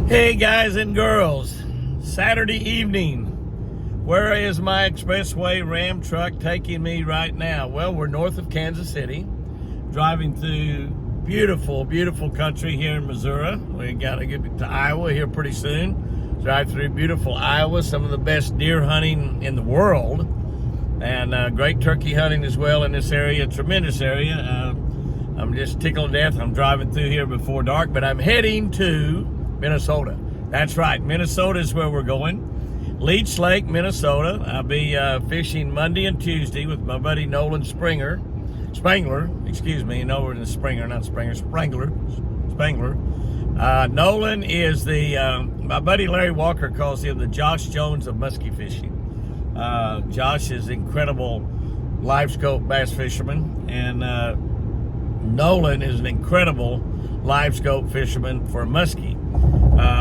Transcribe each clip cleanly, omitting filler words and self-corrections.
Hey guys and girls, Saturday evening. Where is my Expressway Ram truck taking me right now? Well, we're north of Kansas City, driving through beautiful, beautiful country here in Missouri. We got to get to Iowa here pretty soon. Drive through beautiful Iowa, some of the best deer hunting in the world, and great turkey hunting as well in this area, tremendous area. I'm just tickled to death. I'm driving through here before dark, but I'm heading to Minnesota. That's right, Minnesota is where we're going. Leech Lake, Minnesota. I'll be fishing Monday and Tuesday with my buddy Nolan Spangler. Nolan is Springer, not Springer. Spangler. Nolan is my buddy Larry Walker calls him the Josh Jones of muskie fishing. Josh is an incredible live scope bass fisherman, and Nolan is an incredible live scope fisherman for muskie.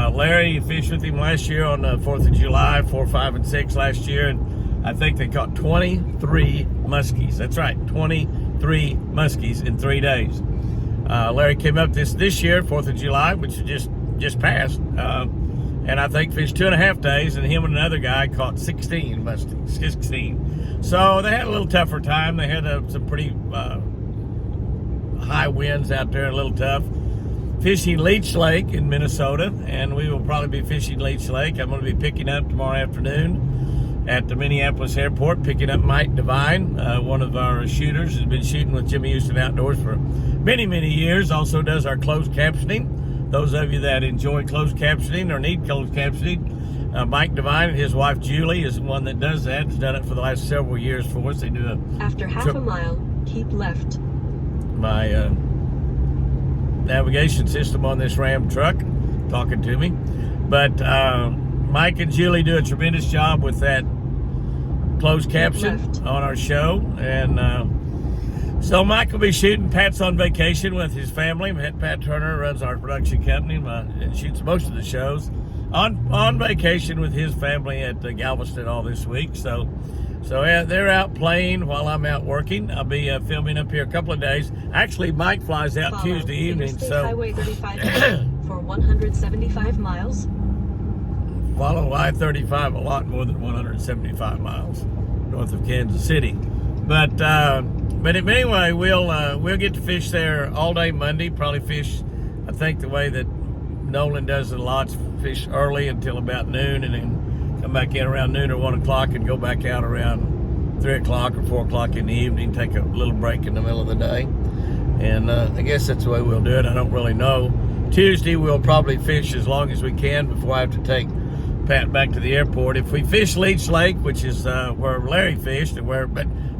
Larry fished with him last year on the 4th of July, 4, 5, and 6 last year, and I think they caught 23 muskies. That's right, 23 muskies in 3 days. Larry came up this year, 4th of July, which just passed, and I think fished 2.5 days, and him and another guy caught 16 muskies, 16. So they had a little tougher time. They had some pretty high winds out there, a little tough. Fishing Leech Lake in Minnesota, and we will probably be fishing Leech Lake. I'm going to be picking up tomorrow afternoon at the Minneapolis airport, picking up Mike Devine, one of our shooters who's been shooting with Jimmy Houston Outdoors for many, many years. Also does our closed captioning. Those of you that enjoy closed captioning or need closed captioning, Mike Devine and his wife Julie is the one that does that. Has done it for the last several years for us. They do after half a mile, keep left. My navigation system on this Ram truck talking to me, but Mike and Julie do a tremendous job with that closed caption on our show, and so Mike will be shooting. Pat's on vacation with his family. Pat Turner runs our production company and shoots most of the shows on vacation with his family at Galveston all this week. So yeah, they're out playing while I'm out working. I'll be filming up here a couple of days. Actually, Mike flies out Tuesday evening. So Highway 35 for 175 miles. Follow I-35 a lot more than 175 miles north of Kansas City. But anyway, we'll get to fish there all day Monday. Probably fish, I think the way that Nolan does it a lot, fish early until about noon, and then come back in around noon or 1 o'clock and go back out around 3 o'clock or 4 o'clock in the evening, take a little break in the middle of the day. And I guess that's the way we'll do it. I don't really know. Tuesday we'll probably fish as long as we can before I have to take Pat back to the airport. If we fish Leech Lake, which is where Larry fished, and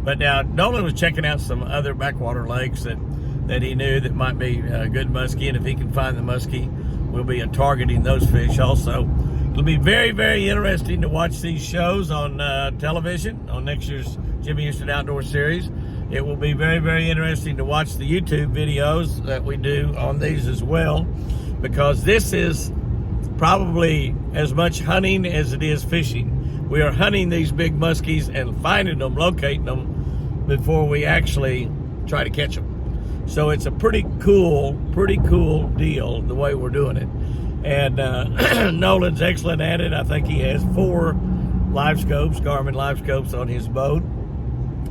but now Nolan was checking out some other backwater lakes that he knew that might be good muskie, and if he can find the muskie, we'll be targeting those fish also. It'll be very, very interesting to watch these shows on television, on next year's Jimmy Houston Outdoor Series. It will be very, very interesting to watch the YouTube videos that we do on these as well, because this is probably as much hunting as it is fishing. We are hunting these big muskies and finding them, locating them, before we actually try to catch them. So it's a pretty cool deal the way we're doing it. And Nolan's excellent at it. I think he has 4 live scopes, Garmin live scopes on his boat.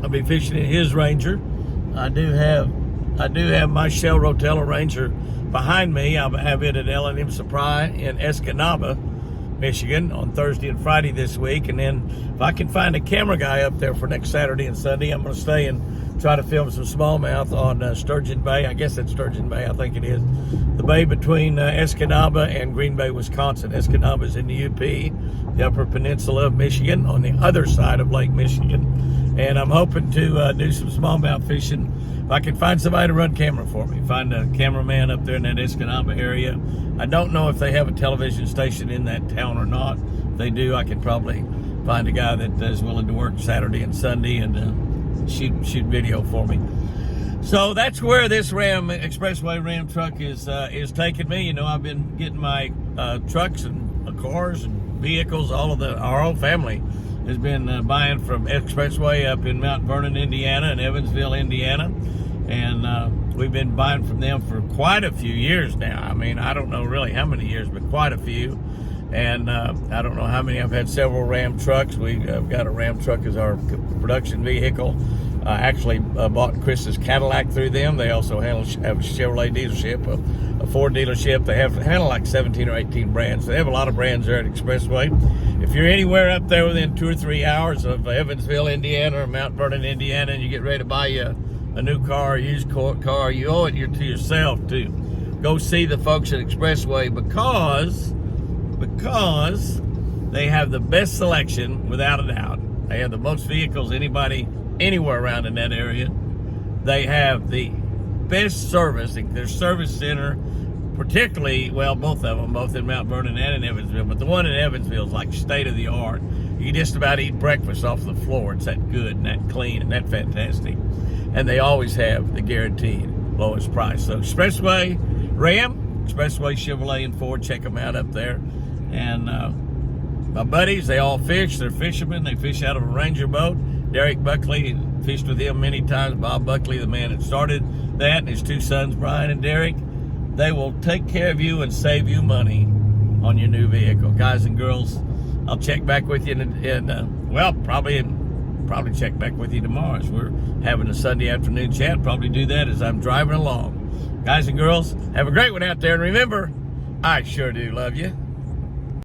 I'll be fishing in his Ranger. I do have my Shell Rotella Ranger behind me. I'll have it at L&M Supply in Escanaba, Michigan on Thursday and Friday this week. And then if I can find a camera guy up there for next Saturday and Sunday, I'm going to stay and try to film some smallmouth on Sturgeon Bay. I guess it's Sturgeon Bay, I think it is. The bay between Escanaba and Green Bay, Wisconsin. Escanaba is in the UP, the Upper Peninsula of Michigan, on the other side of Lake Michigan. And I'm hoping to do some smallmouth fishing. If I can find somebody to run camera for me, find a cameraman up there in that Escanaba area. I don't know if they have a television station in that town or not. If they do, I can probably find a guy that is willing to work Saturday and Sunday and shoot video for me. So that's where this Expressway Ram truck is taking me. You know, I've been getting my trucks and cars and vehicles. Our whole family has been buying from Expressway up in Mount Vernon, Indiana, and Evansville, Indiana, and We've been buying from them for quite a few years now. I mean, I don't know really how many years, but quite a few. And I don't know how many. I've had several Ram trucks. We've got a Ram truck as our production vehicle. Actually bought Chris's Cadillac through them. They also have a Chevrolet dealership, a Ford dealership. They handle like 17 or 18 brands. They have a lot of brands there at Expressway. If you're anywhere up there within 2 or 3 hours of Evansville, Indiana, or Mount Vernon, Indiana, and you get ready to buy you a new car, a used car, you owe it to yourself to go see the folks at Expressway because they have the best selection, without a doubt. They have the most vehicles anybody anywhere around in that area. They have the best service. Their service center, particularly, well, both of them, both in Mount Vernon and in Evansville, but the one in Evansville is like state of the art. You just about eat breakfast off the floor. It's that good and that clean and that fantastic. And they always have the guaranteed lowest price. So Expressway Ram, Expressway Chevrolet and Ford, check them out up there. And my buddies, they all fish. They're fishermen. They fish out of a Ranger boat. Derek Buckley, fished with him many times. Bob Buckley, the man that started that, and his two sons, Brian and Derek. They will take care of you and save you money on your new vehicle. Guys and girls, I'll check back with you probably check back with you tomorrow as we're having a Sunday afternoon chat. Probably do that as I'm driving along. Guys and girls, have a great one out there. And remember, I sure do love you.